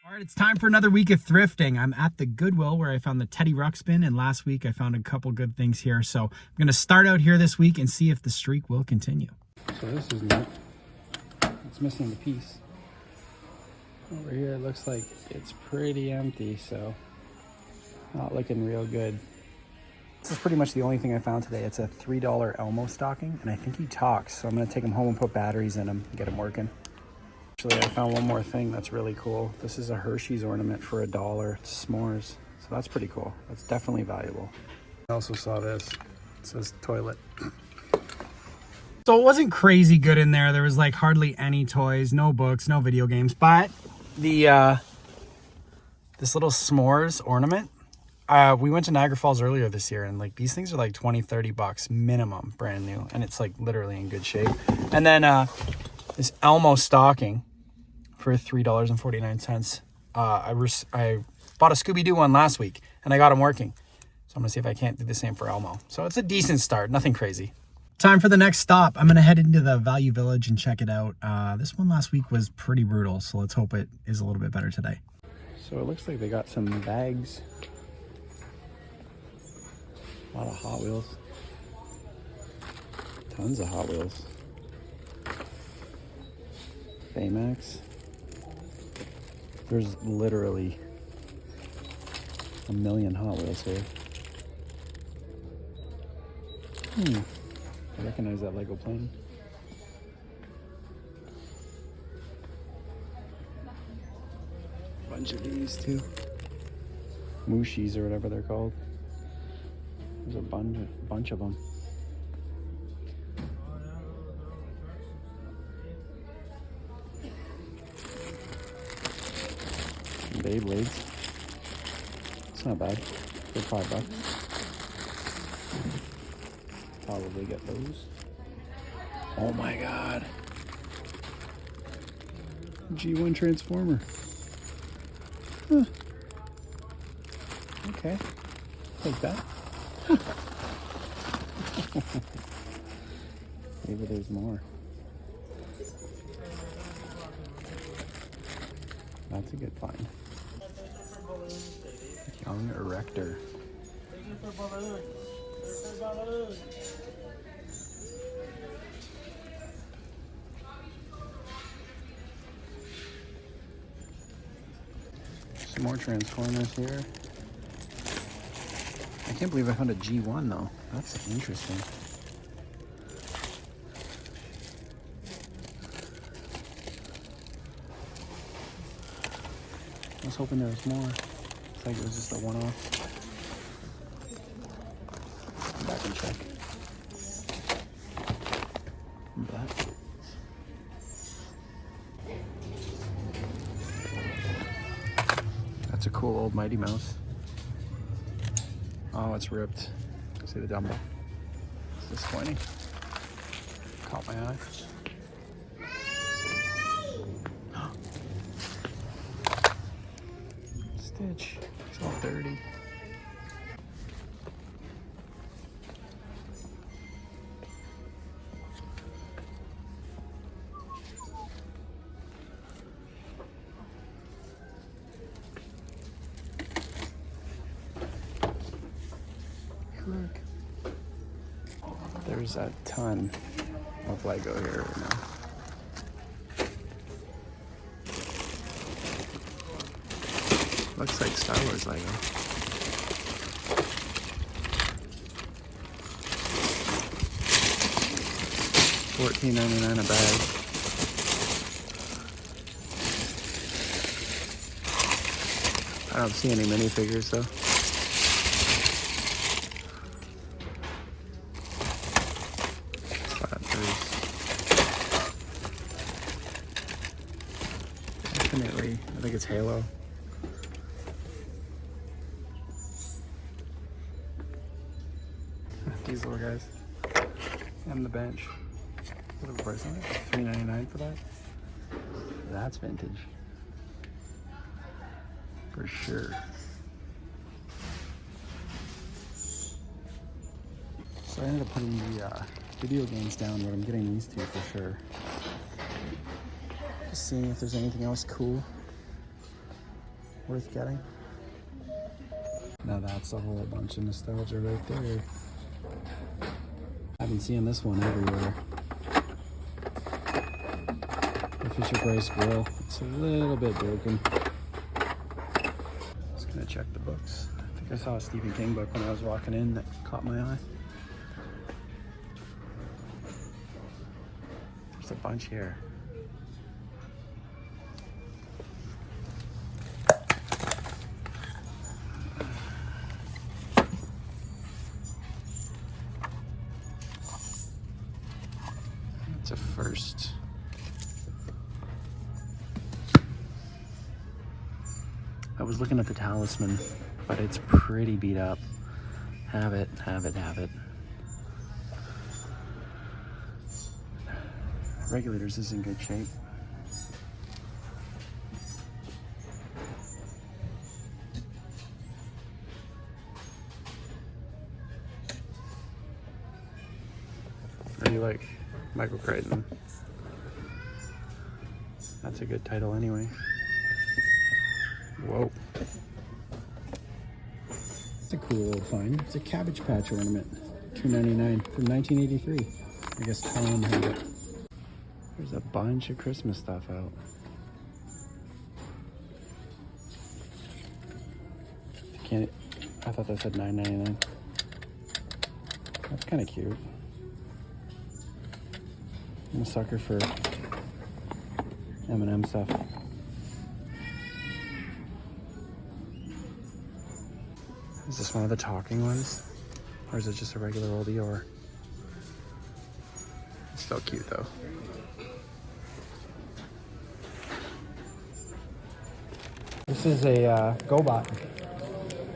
All right, it's time for another week of thrifting. I'm at the Goodwill where I found the Teddy Ruxpin, and last week I found a couple good things here. So I'm going to start out here this week and see if the streak will continue. So this is neat. It's missing the piece. Over here it looks like it's pretty empty, so not looking real good. This is pretty much the only thing I found today. It's a $3 Elmo stocking, and I think he talks, so I'm going to take him home and put batteries in him and get him working. Actually, I found one more thing that's really cool. This is a Hershey's ornament for $1. It's s'mores, so that's pretty cool. That's definitely valuable. I also saw this. It says toilet. So it wasn't crazy good in there. There was like hardly any toys, no books, no video games, but the this little s'mores ornament, we went to Niagara Falls earlier this year, and like these things are like 20-30 bucks minimum, brand new, and it's like literally in good shape. And then this Elmo stocking for $3.49. I bought a Scooby-Doo one last week, and I got him working. So I'm gonna see if I can't do the same for Elmo. So it's a decent start, nothing crazy. Time for the next stop. I'm gonna head into the Value Village and check it out. This one last week was pretty brutal, so let's hope it is a little bit better today. So it looks like they got some bags. A lot of Hot Wheels. Tons of Hot Wheels. Baymax. There's literally a million Hot Wheels here. I recognize that Lego plane. Bunch of these too. Mushies or whatever they're called. There's a bunch of them. Beyblades. It's not bad. For $5. Probably get those. Oh my god. G1 Transformer. Huh. Okay. Take that. Maybe there's more. That's a good find. Young Erector. Some more Transformers here. I can't believe I found a G1 though. That's interesting. I was hoping there was more. It's like it was just a one-off. Come back and check. But that's a cool old Mighty Mouse. Oh, it's ripped. See the Dumbo? It's disappointing. Caught my eye. Stitch. It's all dirty. Look. There's a ton of Lego here right now. Looks like Star Wars Lego. $14.99 a bag. I don't see any minifigures though. But there's definitely, I think it's Halo. These little guys. And the bench. What's the price on it? $3.99 for that? That's vintage. For sure. So I ended up putting the video games down, but I'm getting these two for sure. Just seeing if there's anything else cool. worth getting. Now that's a whole bunch of nostalgia right there. I've been seeing this one everywhere. The Fisher-Price grill. It's a little bit broken. Just gonna check the books. I think I saw a Stephen King book when I was walking in that caught my eye. There's a bunch here. It's a first. I was looking at the Talisman, but it's pretty beat up. Have it. Regulators is in good shape. What do you like? Michael Crichton. That's a good title anyway. Whoa. It's a cool little find. It's a Cabbage Patch ornament. $2.99 from 1983. I guess Tom had it. There's a bunch of Christmas stuff out. I thought that said $9.99. That's kind of cute. I'm a sucker for M&M stuff. Is this one of the talking ones? Or is it just a regular old Eeyore? It's still cute though. This is a GoBot.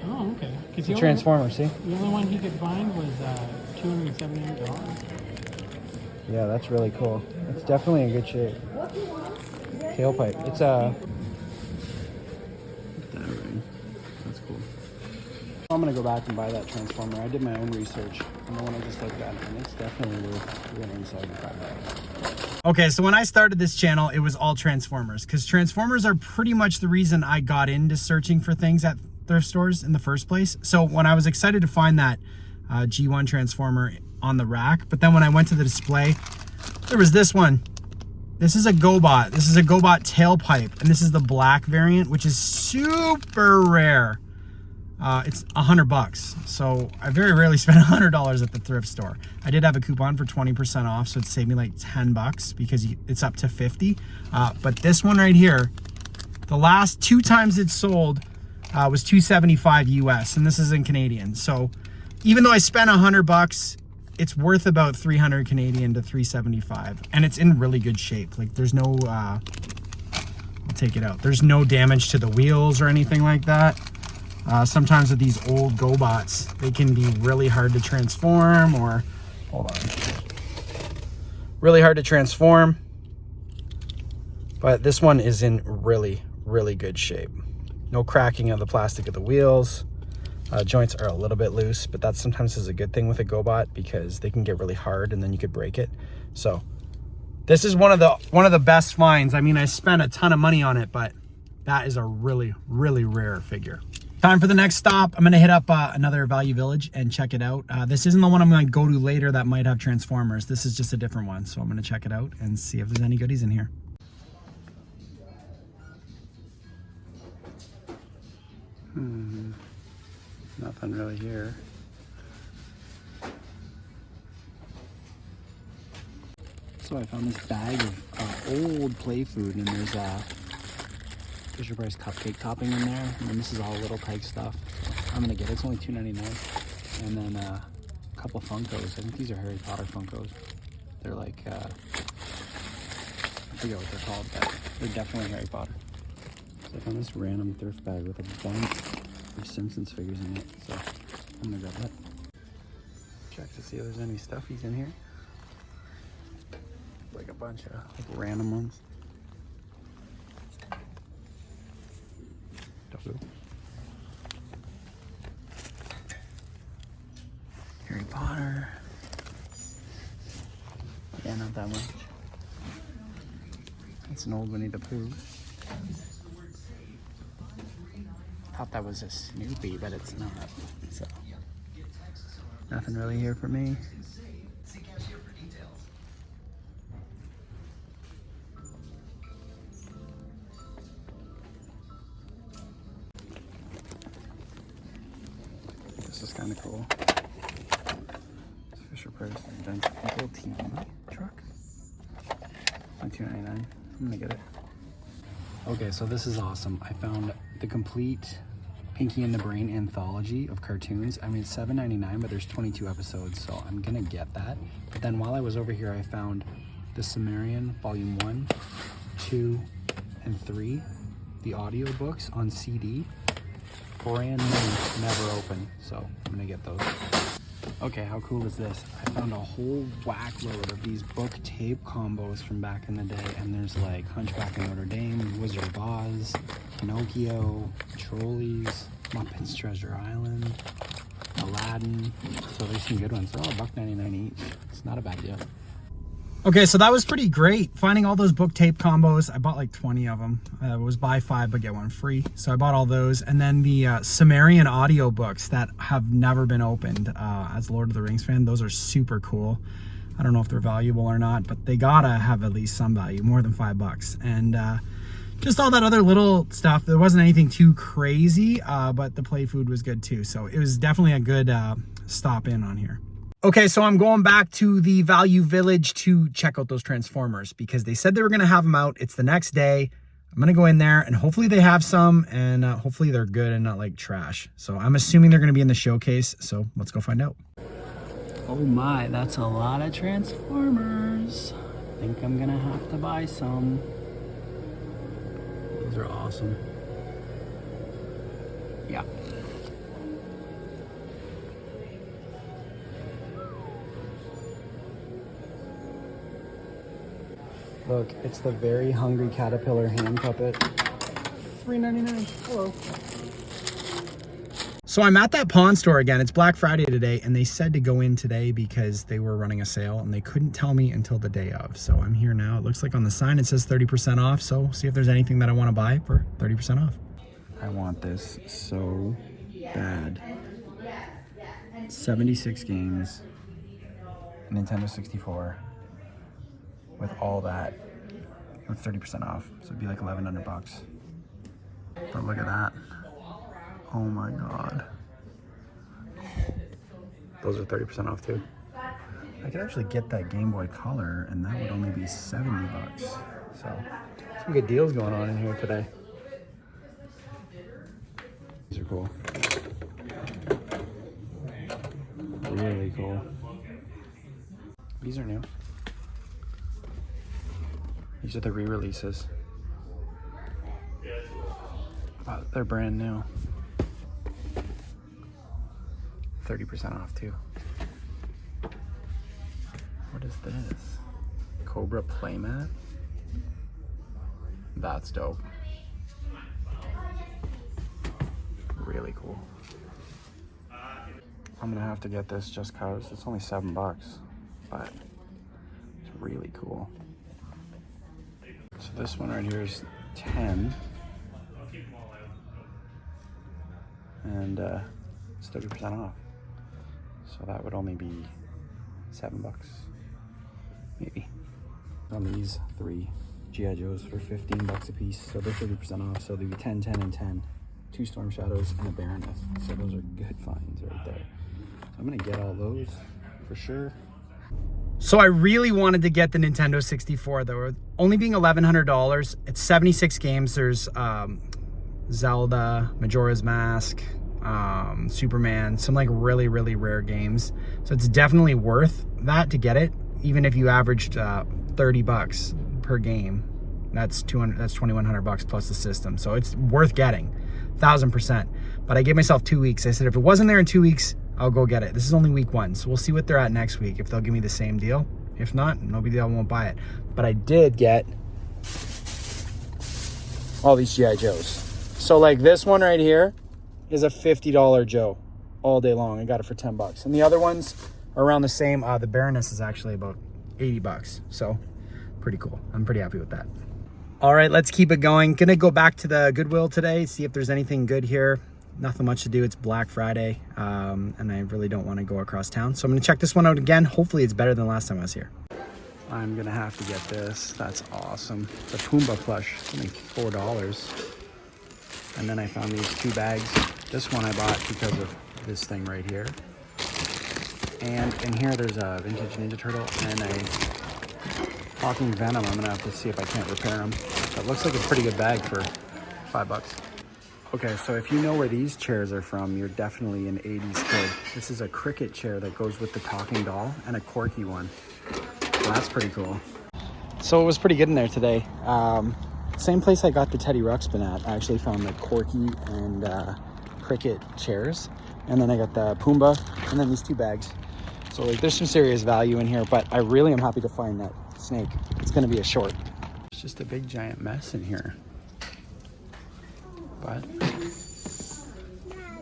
Oh, okay. It's a Transformer, see? The only one he could find was $278. Yeah, that's really cool. It's definitely in good shape. Tailpipe. It's a... Look at that ring. That's cool. I'm gonna go back and buy that Transformer. I did my own research on the one I just looked at, and it's definitely worth $375. Okay, so when I started this channel, it was all Transformers, because Transformers are pretty much the reason I got into searching for things at thrift stores in the first place. So when I was excited to find that G1 Transformer on the rack, but then when I went to the display, there was this one. This is a GoBot. This is a GoBot tailpipe, and this is the black variant, which is super rare. It's $100, so I very rarely spend $100 at the thrift store. I did have a coupon for 20% off, so it saved me like $10 because it's up to 50. But this one right here, the last 2 times it sold was $275 US, and this is in Canadian. So even though I spent $100, it's worth about 300 Canadian to 375, and it's in really good shape. Like there's no, I'll take it out. There's no damage to the wheels or anything like that. Sometimes with these old GoBots, they can be really hard to transform, or, hold on, really hard to transform. But this one is in really, really good shape. No cracking of the plastic of the wheels. Joints are a little bit loose, but that sometimes is a good thing with a GoBot because they can get really hard and then you could break it. So this is one of the best finds. I mean, I spent a ton of money on it, but that is a really, really rare figure. Time for the next stop. I'm gonna hit up another Value Village and check it out. This isn't the one I'm gonna go to later that might have Transformers. This is just a different one. So I'm gonna check it out and see if there's any goodies in here. Nothing really here. So I found this bag of old play food, and there's Fisher-Price cupcake topping in there, and then this is all Little Peg stuff. So I'm gonna get it. It's only $2.99, and then a couple Funkos. I think these are Harry Potter Funkos. They're like I forget what they're called, but they're definitely Harry Potter. So I found this random thrift bag with a bunch of Simpsons figures in it, so I'm gonna grab that. Check to see if there's any stuffies in here. Like a bunch of like random ones. Harry Potter. Yeah, not that much. That's an old Winnie the Pooh. thought that was a Snoopy, but it's not. So nothing really here for me. This is kind of cool. It's Fisher Price Dental TV truck. $2.99. I'm gonna get it. Okay, so this is awesome. I found the complete Pinky and the Brain anthology of cartoons. I mean, it's $7.99, but there's 22 episodes, so I'm gonna get that. But then while I was over here, I found the Sumerian Volume 1, 2, and 3, the audiobooks on CD. Brand new, never open, so I'm gonna get those. Okay, how cool is this? I found a whole whack load of these book tape combos from back in the day, and there's like Hunchback of Notre Dame, Wizard of Oz, Pinocchio, Trolleys, Muppets Treasure Island, Aladdin. So there's some good ones. They're all $1.99 each. It's not a bad deal. Okay, so that was pretty great. Finding all those book tape combos. I bought like 20 of them. It was buy 5 but get 1 free. So I bought all those. And then the Sumerian audiobooks that have never been opened. As a Lord of the Rings fan, those are super cool. I don't know if they're valuable or not, but they gotta have at least some value, more than $5. And just all that other little stuff. There wasn't anything too crazy, but the play food was good too. So it was definitely a good stop in on here. Okay, so I'm going back to the Value Village to check out those Transformers because they said they were going to have them out. It's the next day. I'm going to go in there and hopefully they have some and hopefully they're good and not like trash. So I'm assuming they're going to be in the showcase. So let's go find out. Oh my, that's a lot of Transformers. I think I'm going to have to buy some. These are awesome. Yeah. Look, it's the Very Hungry Caterpillar hand puppet. $3.99. Hello. So I'm at that pawn store again. It's Black Friday today, and they said to go in today because they were running a sale, and they couldn't tell me until the day of. So I'm here now. It looks like on the sign it says 30% off. So see if there's anything that I want to buy for 30% off. I want this so bad. 76 games, Nintendo 64. With all that, with 30% off, so it'd be like $1,100 bucks. But look at that! Oh my god, those are 30% off too. I could actually get that Game Boy Color, and that would only be 70 bucks. So some good deals going on in here today. These are cool, really cool. These are new. These are the re-releases. But they're brand new. 30% off too. What is this? Cobra playmat? That's dope. Really cool. I'm gonna have to get this just cause it's only $7, but it's really cool. So this one right here is 10, and it's 30% off. So that would only be $7, maybe. On these 3 G.I. Joes for $15 a piece, so they're 30% off. So they'd be 10, 10, and 10. 2 Storm Shadows and a Baroness. So those are good finds right there. So I'm gonna get all those for sure. So I really wanted to get the Nintendo 64 though, only being $1,100. It's 76 games. There's Zelda, Majora's Mask, Superman, some like really, really rare games. So it's definitely worth that to get it, even if you averaged $30 per game. That's $2,100 plus the system. So it's worth getting, 1,000%. But I gave myself 2 weeks. I said if it wasn't there in 2 weeks, I'll go get it. This is only week 1, so we'll see what they're at next week, if they'll give me the same deal. If not, no big deal, I won't buy it. But I did get all these G.I. Joes. So like this one right here is a $50 Joe all day long. I got it for $10. And the other ones are around the same. The Baroness is actually about $80. So pretty cool. I'm pretty happy with that. All right, let's keep it going. Gonna go back to the Goodwill today, see if there's anything good here. nothing much to do. It's Black Friday, and I really don't want to go across town. So I'm gonna check this one out again. Hopefully it's better than last time I was here. I'm gonna have to get this. That's awesome. The Pumbaa plush, only $4. And then I found these 2 bags. This one I bought because of this thing right here. And in here there's a vintage Ninja Turtle and a talking Venom. I'm gonna have to see if I can't repair them. It looks like a pretty good bag for $5. Okay, so if you know where these chairs are from, you're definitely an 80s kid. This is a cricket chair that goes with the talking doll and a Corky one. So that's pretty cool. So it was pretty good in there today. Same place I got the Teddy Ruxpin at. I actually found the Corky and cricket chairs. And then I got the Pumbaa and then these 2 bags. So like there's some serious value in here, but I really am happy to find that snake. It's gonna be a short. It's just a big giant mess in here. But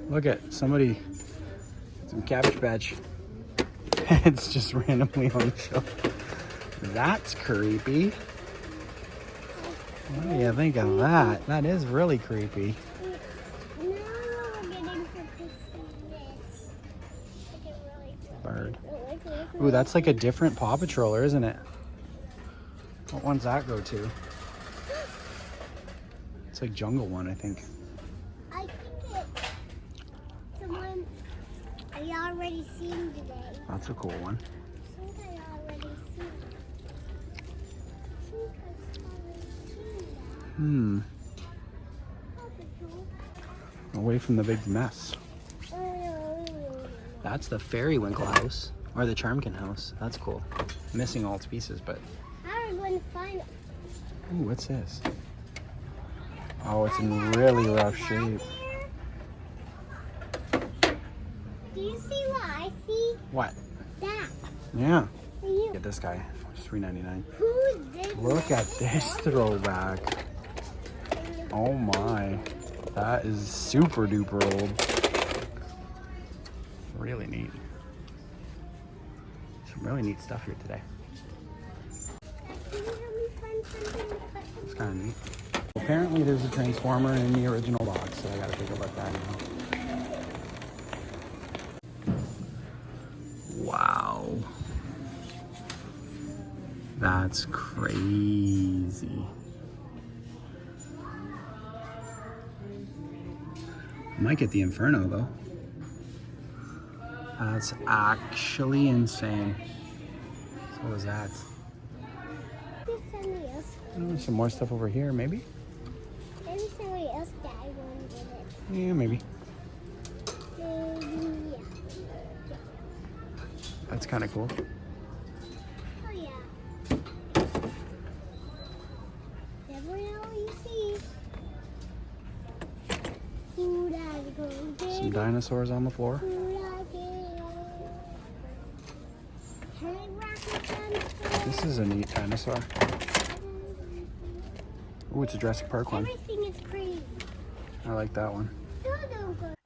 look at somebody, some Cabbage Patch. It's just randomly on the shelf. That's creepy. What do you think of that? That is really creepy. Bird. Ooh, that's like a different Paw Patroller, isn't it? What one's that go to? It's like Jungle One, I think. I think it's the one I already seen today. That's a cool one. I think I already seen it. Away from the big mess. That's the Fairywinkle house. Or the Charmkin house. That's cool. Missing all its pieces, but... How are we going to find it? Ooh, what's this? Oh, it's in really rough shape. Do you see what I see? What? That. Yeah. For you. Get this guy. It's $3.99. Who did Look at this throwback. Oh my. That is super duper old. Really neat. Some really neat stuff here today. Can you help me find something to put in? It's kind of neat. Apparently there's a Transformer in the original box, so I gotta take a look at that now. Wow. That's crazy. I might get the Inferno though. That's actually insane. So what was that? Maybe somebody else. There's some more stuff over here, maybe? Maybe somebody else died when did it. Yeah, maybe. Maybe, yeah. That's kind of cool. Oh, yeah. Never know what you see. Who died go get Some it? dinosaurs on the floor. Who died get it? Can I rock with them? This is a neat dinosaur. Ooh, it's a Jurassic Park one. Everything is crazy. I like that one. Go.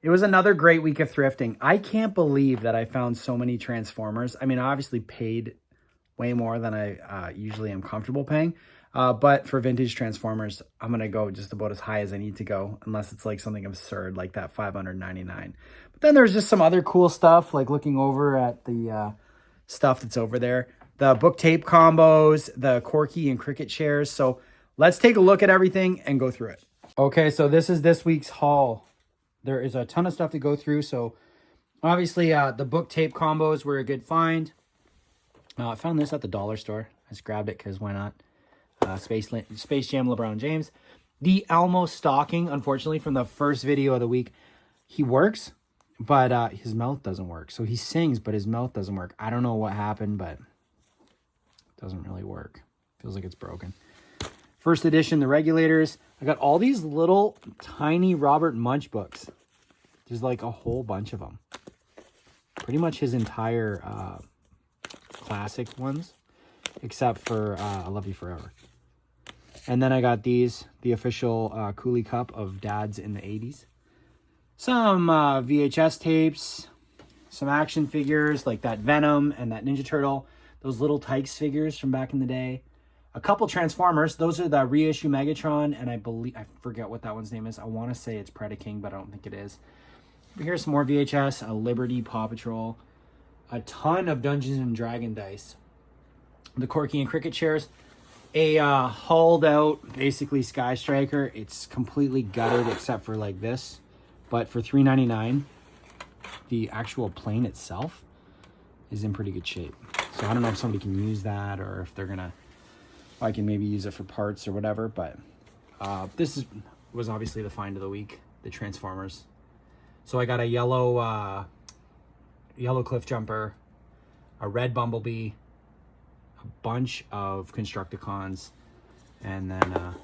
It was another great week of thrifting. I can't believe that I found so many Transformers. I mean, I obviously paid way more than I usually am comfortable paying. But for vintage Transformers, I'm going to go just about as high as I need to go, unless it's like something absurd like that $599. But then there's just some other cool stuff, like looking over at the stuff that's over there. The book tape combos, the Corky and cricket chairs. So let's take a look at everything and go through it. Okay, so this is this week's haul. There is a ton of stuff to go through. So obviously the book tape combos were a good find. I found this at the dollar store. I just grabbed it because why not? Space Jam LeBron James. The Elmo stocking, unfortunately, from the first video of the week, he works, but his mouth doesn't work. So he sings, but his mouth doesn't work. I don't know what happened, but it doesn't really work. Feels like it's broken. First edition, the regulators. I got all these little tiny Robert Munch books. There's like a whole bunch of them. Pretty much his entire classic ones, except for I Love You Forever. And then I got these, the official Cooley Cup of dads in the 80s. Some VHS tapes, some action figures like that Venom and that Ninja Turtle. Those little Tykes figures from back in the day. A couple Transformers. Those are the reissue Megatron, and I forget what that one's name is. I want to say it's Predaking, but I don't think it is. But here's some more VHS, a Liberty Paw Patrol, a ton of Dungeons and Dragon dice, the Corky and Cricket chairs, a hauled out, basically Sky Striker. It's completely gutted except for like this, but for $3.99, the actual plane itself is in pretty good shape. So I don't know if somebody can use that or if they're gonna, I can maybe use it for parts or whatever. But was obviously the find of the week, the Transformers. So I got a yellow Cliff Jumper, a red Bumblebee, a bunch of Constructicons, and then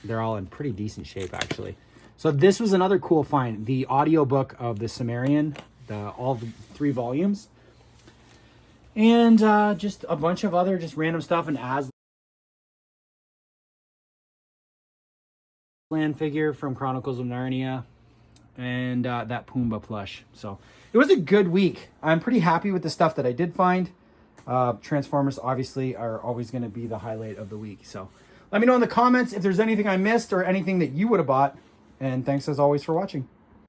they're all in pretty decent shape actually. So this was another cool find, the audiobook of the Sumerian, all the 3 volumes, and just a bunch of other just random stuff, an Aslan figure from Chronicles of Narnia, and that Pumbaa plush. So it was a good week. I'm pretty happy with the stuff that I did find. Transformers obviously are always going to be the highlight of the week. So let me know in the comments if there's anything I missed or anything that you would have bought. And thanks as always for watching.